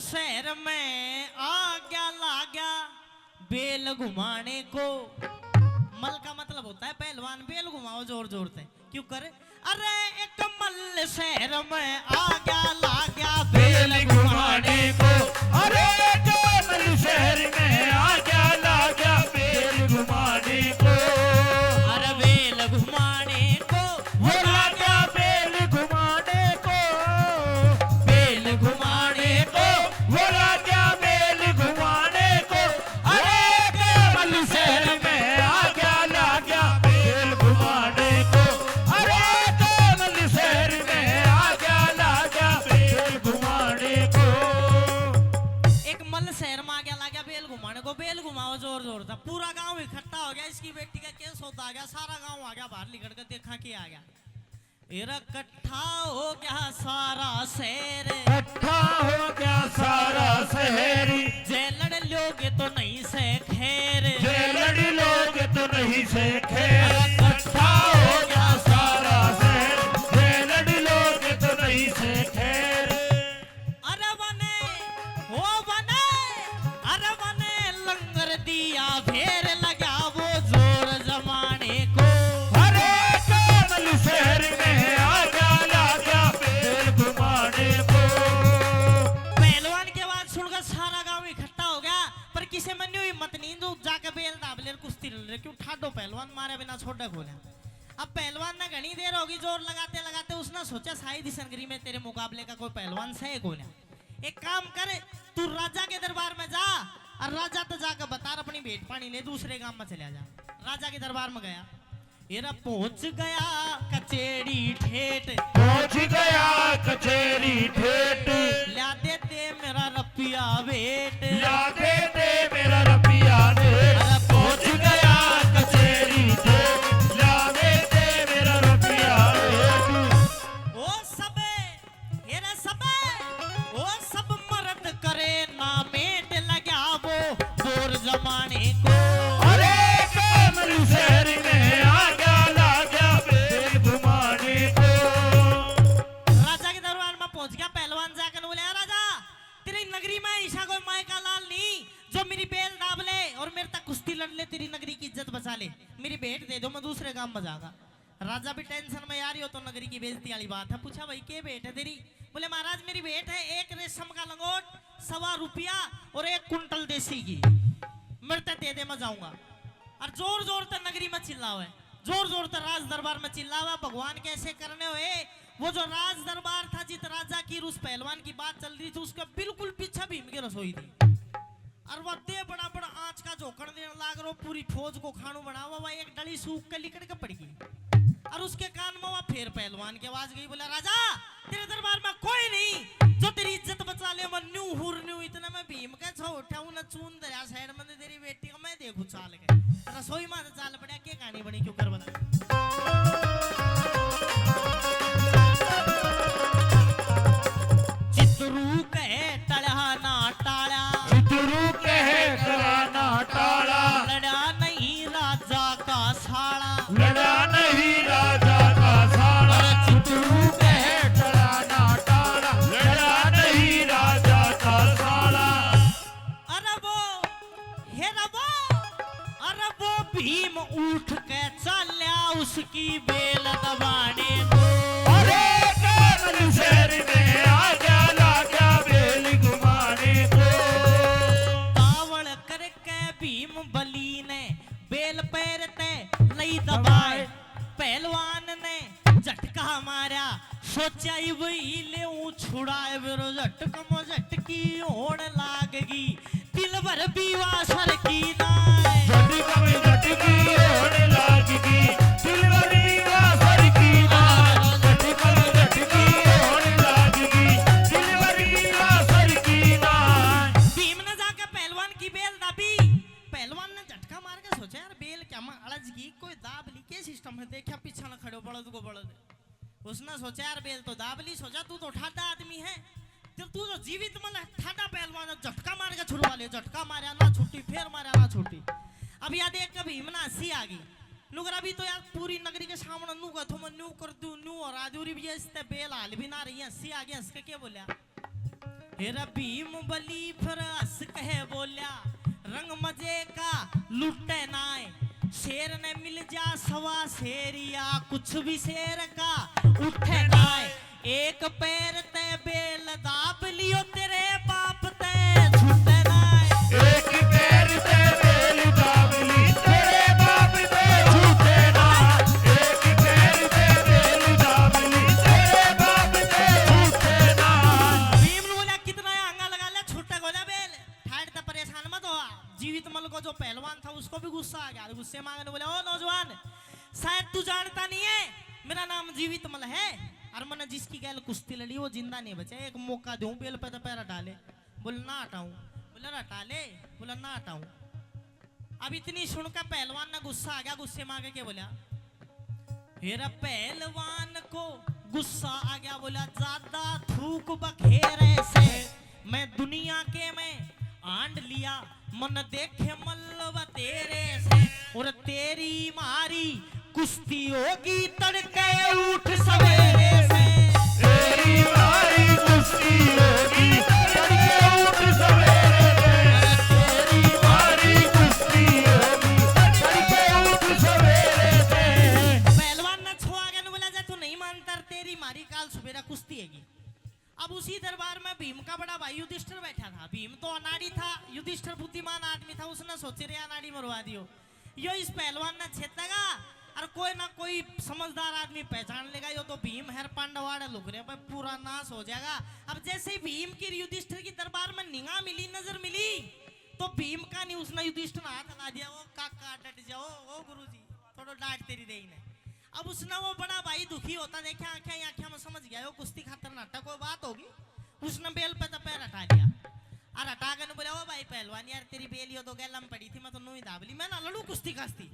शहर में आ गया ला गया बेल घुमाने को। मल का मतलब होता है पहलवान, बेल घुमाओ जोर जोर से। क्यों करे? अरे एक मल शहर में आ गया ला गया बेल घुमाने को। अरे जो मल शहर में आ गया ला गया बेल घुमाने को। अरे बेल घुमाने को वो ला गया बेल घुमाने को। बेल घुमाने को वो ला गया बेल घुमाने को। अरे जो मल शहर में आ गया ला गया बेल घुमाने को। अरे जो मल शहर में आ गया ला गया बेल घुमाने को। एक मल शहर में आ गया ला गया बेल घुमाने को। बेल घुमाओ जोर जोर से। पूरा गांव इकट्ठा हो गया, इसकी बेटी का केस होता आ गया, सारा गांव आ गया बाहर निकल कर देखा कि आ गया। इकट्ठा हो गया सारा शहर, इकट्ठा हो गया सारा शहर। जे लड़ लोगे तो नहीं से खैर, जे लड़ी लोग तो नहीं से खैर। इकट्ठा हो गया सारा शहर, जे लड़ी लोग तो नहीं से खैर। अरे बने हो बने, अरे बने लंगर दिया फेर लगा वो जोर जमाने को। अरे कमल शहर में आ गया ला गया बेल घुमाने को। पहलवान के बाद सुनकर सारा गांव इकट्ठा हो गया, पर किसी में नहीं हिम्मत नहीं जो जाके बेल दाब ले कुश्ती लड़ रहे। क्यों ठाडो पहलवान मारे बिना छोटे खोले। अब पहलवान ने घनी देर होगी जोर लगाते लगाते, उसने सोचा शायद इस संगरी में तेरे मुकाबले का कोई पहलवान सही को ना। एक काम करे, तू राजा के दरबार में जा और राजा तो जाकर बता अपनी भेंट पानी ले, दूसरे गांव में चले जा। राजा के दरबार में गया, येरा पहुंच गया कचेरी ठेठ, पहुंच गया कचेरी ठेठ। ला देते मेरा रपिया बेट, ला दे दे मेरा रपिया ने। पहुंच गया कचेरी ठेठ। ला दे दे मेरा रपिया ने। ओ सबे येरा सबे ओ सब मर्द करे ना मेट लगा वो जोर जमाने को। अरे कमल शहर में आ गया ला गया बेल घुमाने को। राजा के दरबार में पहुंच गया पहलवान, जाकर बोले राजा तेरी नगरी में ऐसा कोई माय का लाल नहीं जो मेरी बेल दाब ले और मेरे तक कुश्ती लड़ ले, तेरी नगरी की इज्जत बचा ले, मेरी भेंट दे दो, मैं दूसरे काम में जाऊंगा। राजा भी टेंशन में यार, हो तो नगरी की बेइज्जती वाली बात है। पूछा भाई के भेंट है तेरी? बोले महाराज मेरी भेंट है एक रेशम का लंगोट, 1.25 रुपया और 1 कुंटल देसी घी, मरते दे दे मैं जाऊंगा। और जोर जोर तक नगरी में चिल्ला हुआ है, जोर जोर तक राज दरबार में चिल्ला हुआ। भगवान कैसे करने हुए, वो जो राज दरबार था जित राजा की उस पहलवान की बात चल रही थी, उसका बिल्कुल पीछे भीम की रसोई थी। और वो दे बड़ा बड़ा आंच का झोंकण देने लाग रो, पूरी फौज को खानू बना हुआ, एक डली सूख के लिकड़ के पड़ गई। और उसके कान में वह फिर पहलवान की आवाज गई, बोला राजा तेरे दरबार में कोई नहीं जो तेरी इज्जत बचा ले। मैं न्यू हुर न्यू इतना मैं भीम के छो उठाऊ न चून दरिया साइड में तेरी बेटी को मैं देखू चाल के रसोई में चाल पड़ा। क्या कहानी बनी क्यों कर बता। चित्रू कहे टड़ा ना टाड़ा, चित्रू कहे टड़ा ना टाड़ा। लड़ा नहीं राजा का साड़ा, लड़ा नहीं राजा का साड़ा। चित्रू कहे टड़ा ना टाड़ा। लड़ा नहीं राजा का साड़ा। अरे वो अरे वो भीम उठ के चल्या उसकी बेल दबाने को। अरे कमल शहर में आ गया ला गया बेल घुमाने को। तावड़ करके भीम बली ने बेल पैरते लई दबाए, पहलवान ने झटका मारा, सोचा ही वही ले छुड़ाए, बेरो झटक में झटकी होड़ लागगी, दिल भर बीवा सर की नाय। झटका में झटकी होने लागगी, दिल भर बीवा सर की नाय। झटका में झटकी होने लागगी, दिल भर बीवा सर की नाय। भीम ने जाकर पहलवान की बेल दाबी, पहलवान ने झटका मार के सोचा यार बेल क्या मैं अड़ज की कोई दाब ली के सिस्टम है, देखा पीछे न खड़े बड़द को बड़द। उसने सोचा यार बेल तो दाब ली, सोचा तू तो ठाडा आदमी है, तू तो जीवित मतलब ठाडा पहलवान झटका मार के छुड़वा ले, झटका मारा ना छुट्टी, फिर मारा ना छुट्टी। अब याद देख कभी हिमना हंसी आ गई, नुगर अभी तो यार पूरी नगरी के सामने नू का मैं नू कर दूं नू और आदूरी भी इसते बेल हाल भी ना रही है, हंसी आ गई, हंस के क्या बोला हेरा भीम बली फिर हंस कहे बोल्या रंग मजे का लुटे नाय शेर ने मिल जा सवा शेरिया कुछ भी शेर का उठे नाय एक पैर ते बेल दाब लियो तेरे बाप ते छूटे नाय एक पैर ते बेल दाब ली तेरे बाप ते छूटे ना एक पैर ते बेल दाब ली तेरे बाप ते छूटे ना भीम ने बोला कितना आंगा लगा ले छूटे गोला बेल ठाड़ ते परेशान मत हो जीवित मल को जो पहलवान था उसको भी गुस्सा आ गया गुस्से मांगने बोले ओ नौजवान शायद तू जानता नहीं है मेरा नाम जीवित मल है और मैंने जिसकी गैल कुश्ती लड़ी वो जिंदा नहीं बचे एक मौका दूं बेल पे तो पैर हटा ले बोल ना हटाऊं बोला हटा ले बोला ना हटाऊं अब इतनी सुनकर पहलवान ने गुस्सा आ गया गुस्से मांगे के बोला फिर पहलवान को गुस्सा आ गया बोला ज्यादा थूक बखेरे से मैं दुनिया के में आंड लिया मन देखे मल्लव तेरे से और तेरी मारी कुश्ती होगी तड़के उठ सवेरे से तेरी मारी कुश्ती होगी तड़के उठ सवेरे से तेरी मारी कुश्ती होगी तड़के उठ सवेरे से पहलवान ने छुआ गया बोला जा तू नहीं मानता तेरी मारी काल सवेरा कुश्ती हैगी अब उसी दरबार में भीम का बड़ा भाई युधिष्ठिर बैठा था भीम तो अनाड़ी था युधिष्ठिर बुद्धिमान आदमी था उसने सोचे रे अनाड़ी मरवा दियो यो इस पहलवान ने छेदेगा और कोई ना कोई समझदार आदमी पहचान लेगा यो तो भीम हर पांडवाड़े लुक रहे भाई पूरा नाश हो जाएगा अब जैसे ही भीम की युधिष्ठिर की दरबार में निगाह मिली नजर मिली तो भीम का नहीं उसने युधिष्ठिर हाथ ला दिया वो काका डट जाओ ओ गुरुजी थोड़ा डांट तेरी दे ने अब उसने वो बड़ा भाई दुखी होता देखा आंखें आंखें में समझ गया वो कुश्ती खातर नाटक कोई बात होगी उसने बेल पे तो पैर हटा लिया और हटा के बोला ओ भाई पहलवान यार तेरी बेल यो तो गैलम पड़ी थी मैं तो नू ही दाबली मैं ना लड़ू कुश्ती खास्ती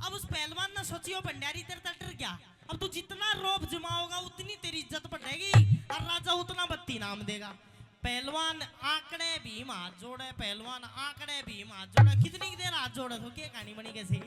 अब उस पहलवान ने सोचियो भंडारी तेरे तक डर गया अब तू जितना रोब जमाओगा उतनी तेरी इज्जत बढ़ेगी और राजा उतना बत्ती नाम देगा पहलवान आंकड़े भीम हाथ जोड़े पहलवान आंकड़े भीम हाथ जोड़े कितनी देर हाथ जोड़े तो क्या कहानी बनी कैसे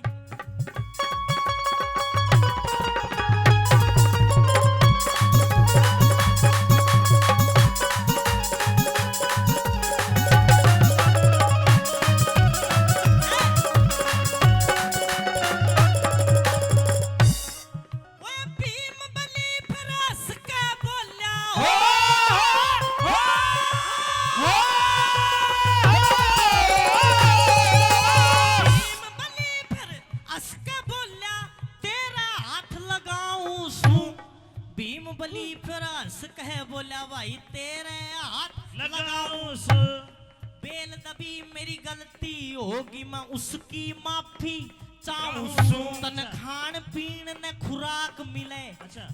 कहे बोला भाई तेरे हाथ लगाऊं बेल दबी मेरी गलती होगी मैं उसकी माफी चाहूं तन खान पीन ने खुराक मिले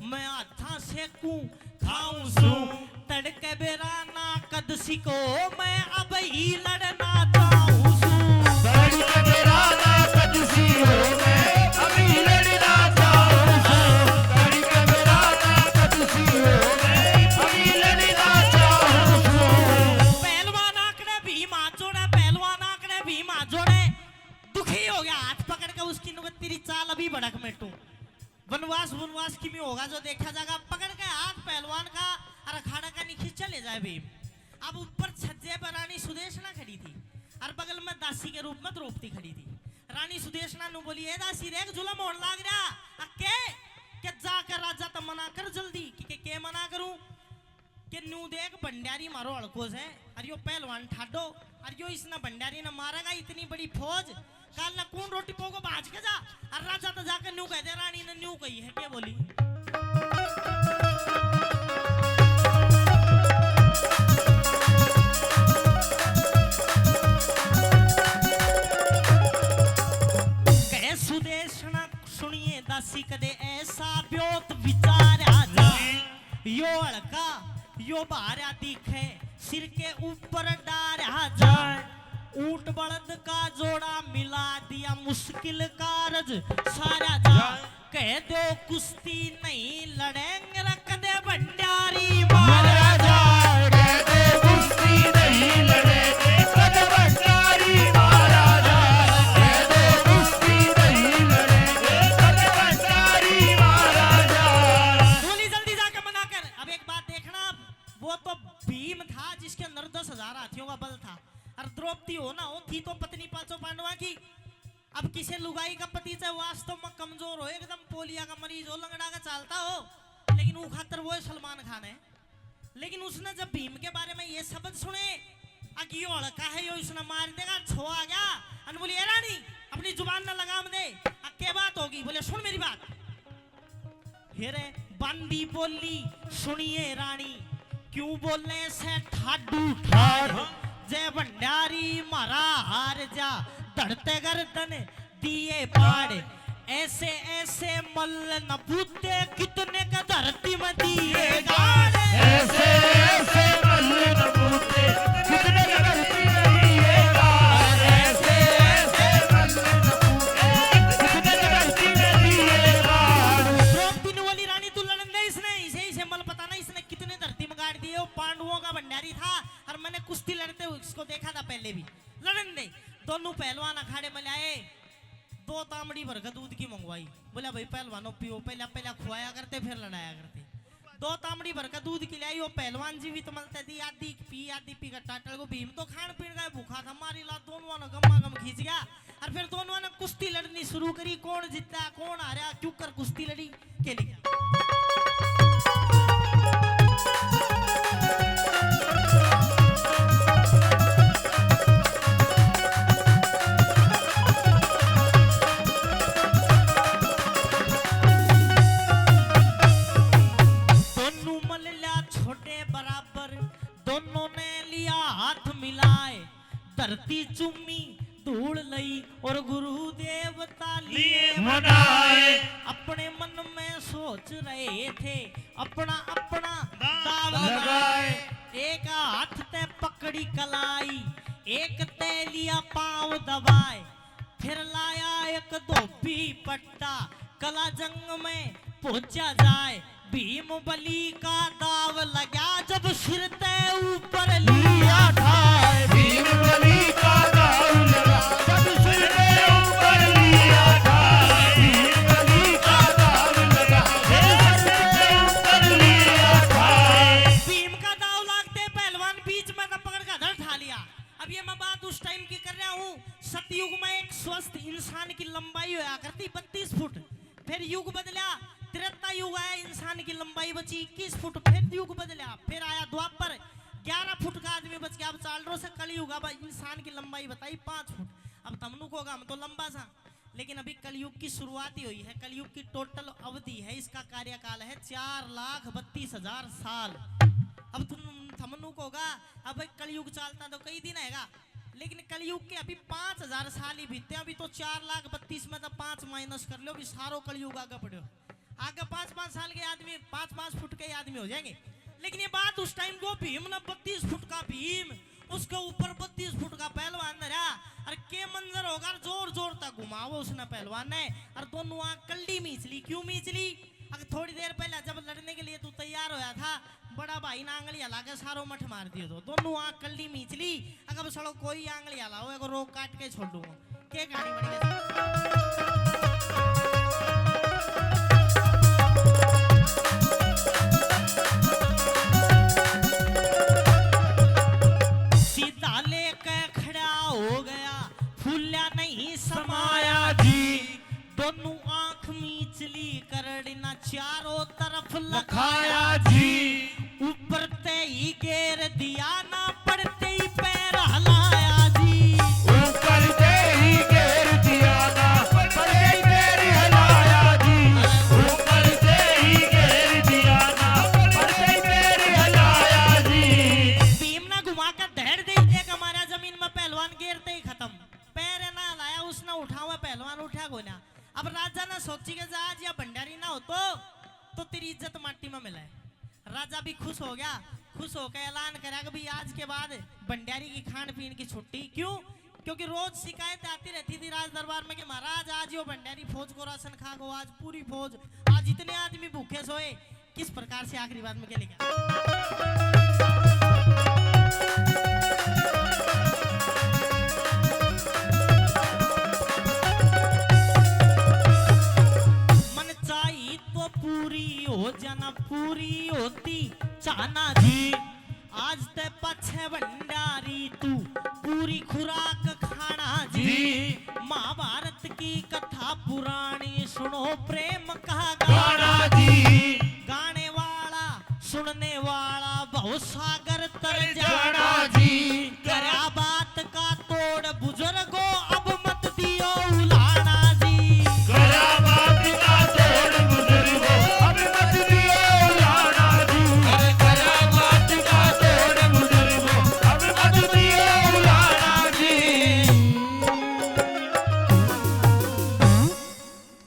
मैं हाथा सेकूं खाऊं तड़के बेरा ना कदसी को मैं अब ही लड़ना चाहूं तड़के बेरा ना कदसी हो मैं अभी लड़ना चाहूं तड़के बेरा ना कदसी हो तेरी चाल अभी भड़क मेटू वनवास की में होगा जो देखा जाएगा पकड़ के हाथ पहलवान का और अखाड़ा का नीचे चले जाए भीम अब ऊपर छज्जे पर रानी सुदेशना खड़ी थी और बगल में दासी के रूप में द्रौपदी खड़ी थी रानी सुदेशना नु बोली ए दासी रे जुलम होने लग रहा के जाकर राजा तो मना कर जल्दी के मना करूं के न्यू देख भंडारी मारो हड़कोस है और यो पहलवान ठाडो और यो इसने भंडारी ने मारेगा इतनी बड़ी फौज काल ना कौन रोटी पोगो बाज के जा और राजा तो जाकर न्यू कह दे रानी ने न्यू कही है क्या बोली कहे सुदेशना सुनिए दासी कदे ऐसा ब्योत विचार आ यो हड़का यो बाहर दिखे सिर के ऊपर डारा जाए ऊंट बलद का जोड़ा मिला दिया मुश्किल कारज सारा जा कह दो कुश्ती नहीं लड़ेंगे रख दे भंडारी मारा जा कह दो कुश्ती नहीं लड़ेंगे रख दे भंडारी मारा जा कह दो कुश्ती नहीं लड़ेंगे रख दे भंडारी मारा जा जल्दी जाकर मना कर अब एक बात देखना वो तो भीम था जिसके अंदर 10,000 हाथियों का बल था, और द्रौपदी हो ना हो थी तो पत्नी पांचों पांडवा की। अब किसी लुगाई का पति चाहे वास्तव में कमजोर हो, एकदम पोलिया का मरीज हो, लंगड़ा का चालता हो, लेकिन वो खातर वो सलमान खान है। लेकिन उसने जब भीम के बारे में ये शब्द सुने, अगियो हड़का है यो इसने मार देगा, छो आ गया अन बोली ए रानी अपनी जुबान न लगाम दे, क्या बात होगी? बोले सुन मेरी बात। फिर बांदी बोली सुनिए रानी, क्यों बोलने से ठाडू ठाड़, जय भंडारी मारा हार जा, धड़ते गर्दन दिए पाड़, ऐसे ऐसे मल्ल न पूते कितने का धरती में दिए गाड़, ऐसे ऐसे मल्ल न पूते कितने का धरती में दिए गाड़, ऐसे ऐसे मल्ल न पूते कितने का धरती में दिए गाड़। द्रौपदी ने बोली रानी तू लड़न दे, इसने इसे इसे मल पता नहीं इसने कितने धरती में गाड़ दिए। वो पांडवों का भंडारी था और मैंने कुश्ती लड़ते हुए इसको देखा था पहले भी। लड़न दे। दोनों पहलवान अखाड़े में लाए, 2 तांबड़ी भर का दूध की मंगवाई। बोला भाई पहलवानों पियो, पहला पहला खुआया करते फिर लड़ाया करते। 2 तांबड़ी भर का दूध की लाई, वो पहलवान जी भी तो मलते दी, आधी पी का टाटल को। भीम तो खान पीन का भूखा था, मारी ला दोनों ने गम्मा गम खींच गया और फिर दोनों ने कुश्ती लड़नी शुरू करी। कौन जीता कौन हारा क्यों कर कुश्ती लड़ी के लिए। दोनों ने लिया हाथ मिलाए, धरती चुम्मी धूल लई और गुरुदेवता लिए मनाए। अपने मन में सोच रहे थे अपना अपना दाव लगाए। एक हाथ ते पकड़ी कलाई, एक ते लिया पांव दबाए, फिर लाया एक धोबी पट्टा, कला जंग में पहुंचा जाए। भीम बली का दाव लगा जब सिर ते ऊपर लिया ठाए, भीम बली का दाव लगा जब सिर ते ऊपर लिया ठाए, भीम बली का दाव लगा जब सिर ते ऊपर लिया ठाए। भीम का दाव लागते पहलवान बीच में का पकड़ का धड़ ठा लिया। अब ये मैं बात उस टाइम की कर रहा हूँ, सतयुग में एक स्वस्थ इंसान की लंबाई हुआ करती 32 फुट। फिर युग बदला, त्रेता युग आया, इंसान की लंबाई बची 21 फुट। फिर युग बदला, फिर आया द्वापर, 11 फुट का आदमी बच गया। अब 4 से कलयुग, अब इंसान की लंबाई बताई 5 फुट। अब तमनु को होगा हम तो लंबा सा, लेकिन अभी कलयुग की शुरुआत ही हुई है। कलयुग की टोटल अवधि है, इसका कार्यकाल है 4,32,000 साल। अब तुम थमनु को होगा अब कलयुग चलता तो कई दिन आएगा, लेकिन कलयुग के अभी 5,000 साल ही बीते। अभी तो 4,32,000 में तो 5 माइनस कर लो, सारो कलयुग आगे बढ़ो। आगे 5-5 साल के आदमी 5-5 फुट के आदमी हो जाएंगे। लेकिन ये बात उस टाइम को भीम ने 32 फुट का भीम, उसके ऊपर 32 फुट का पहलवान रहा। और के मंजर होगा, जोर जोर तक घुमाओ उसने पहलवान ने, और दोनों आंख कल्ली मीच ली। क्यों मीच ली? अगर थोड़ी देर पहले जब लड़ने के लिए तू तैयार होया था, बड़ा भाई ने आंगली हला के सारो मठ मार दियो। तो दोनों आंख कल्ली मीच ली। अगर सड़ो कोई आंगली हलाओ, एगो रोक काट के छोड़ दूंगा। के कहानी बन गई। समाया जी, दोनों आंख मीचली करड़ना चारों तरफ लखाया जी। ऊपर ते ही घेर दिया ना, पड़ते ही पैर हलाया जी। ऊपर ते ही घेर दिया ना, पड़ते ही पैर हलाया जी। ऊपर ते ही घेर दिया ना, पड़ते ही पैर हलाया जी। भीम ना घुमा कर धैर्य दे, एक हमारा जमीन में पहलवान घेरते ही खत्म। पैर ना लाया उसने, उठावा पहलवान उठा को ना। अब राजा ने सोची के आज या भंडारी ना हो तो तेरी इज्जत माटी में मिला है। राजा भी खुश हो गया, खुश होकर ऐलान करा कि भाई आज के बाद भंडारी की खान पीन की छुट्टी। क्यों? क्योंकि रोज शिकायत आती रहती थी राज दरबार में कि महाराज आज यो भंडारी फौज को राशन खा गो, आज पूरी फौज, आज इतने आदमी भूखे सोए। किस प्रकार से आखिरी बात में क्या लिखा? पूरी हो जाना, पूरी होती चाहना जी। आज ते पछे भंडारी तू पूरी खुराक खाना जी जी महाभारत की कथा पुरानी सुनो प्रेम का